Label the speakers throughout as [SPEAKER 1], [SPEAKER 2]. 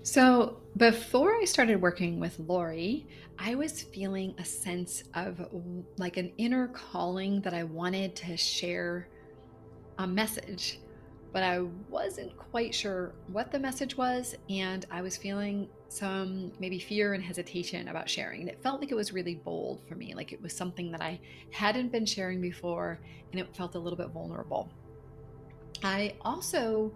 [SPEAKER 1] So before I started working with Lori, I was feeling a sense of like an inner calling that I wanted to share a message, but I wasn't quite sure what the message was. And I was feeling some maybe fear and hesitation about sharing. And it felt like it was really bold for me, like it was something that I hadn't been sharing before, and it felt a little bit vulnerable. I also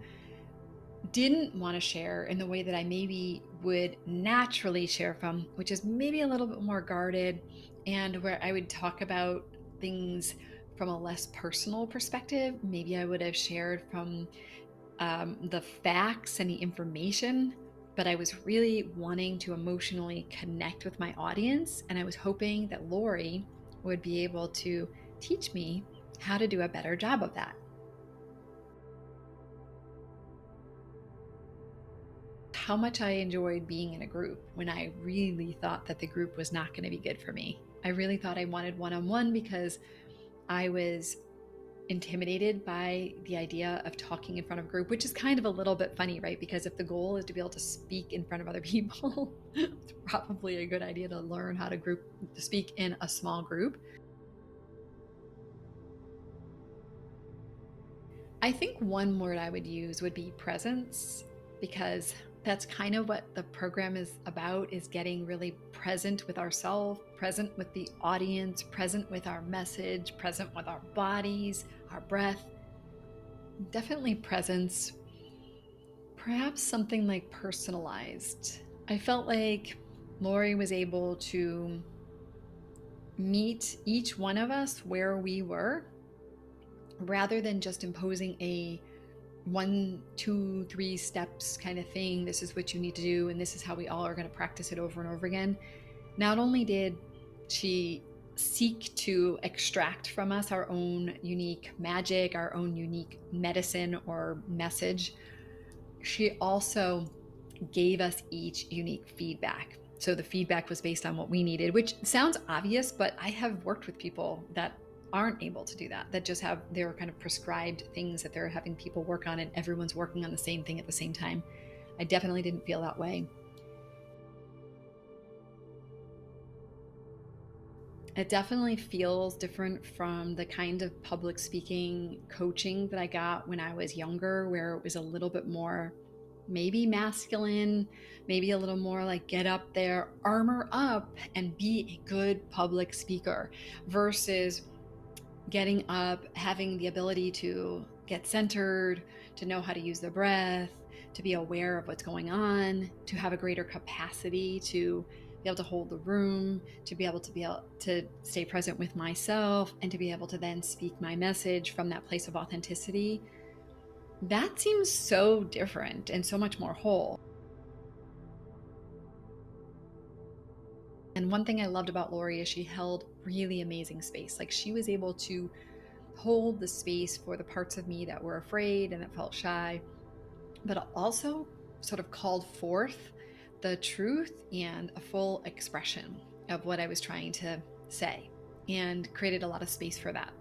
[SPEAKER 1] didn't want to share in the way that I maybe would naturally share from, which is maybe a little bit more guarded and where I would talk about things from a less personal perspective. Maybe I would have shared from the facts and the information, but I was really wanting to emotionally connect with my audience. And I was hoping that Lori would be able to teach me how to do a better job of that. How much I enjoyed being in a group when I really thought that the group was not going to be good for me. I really thought I wanted one on one because I was intimidated by the idea of talking in front of a group, which is kind of a little bit funny, right? Because if the goal is to be able to speak in front of other people, it's probably a good idea to learn how to speak in a small group. I think one word I would use would be presence, because that's kind of what the program is about, is getting really present with ourselves, present with the audience, present with our message, present with our bodies, our breath. Definitely presence, perhaps something like personalized. I felt like Lori was able to meet each one of us where we were rather than just imposing a one, two, three steps kind of thing. This is what you need to do, and this is how we all are going to practice it over and over again. Not only did she seek to extract from us our own unique magic, our own unique medicine or message, she also gave us each unique feedback. So the feedback was based on what we needed, which sounds obvious, but I have worked with people that aren't able to do that, that just have their kind of prescribed things that they're having people work on, and everyone's working on the same thing at the same time. I definitely didn't feel that way. It definitely feels different from the kind of public speaking coaching that I got when I was younger, where it was a little bit more maybe masculine, maybe a little more like get up there, armor up, and be a good public speaker, versus getting up, having the ability to get centered, to know how to use the breath, to be aware of what's going on, to have a greater capacity to be able to hold the room, to be able to stay present with myself, and to be able to then speak my message from that place of authenticity. That seems so different and so much more whole. And one thing I loved about Lori is she held really amazing space. Like, she was able to hold the space for the parts of me that were afraid and that felt shy, but also sort of called forth the truth and a full expression of what I was trying to say, and created a lot of space for that.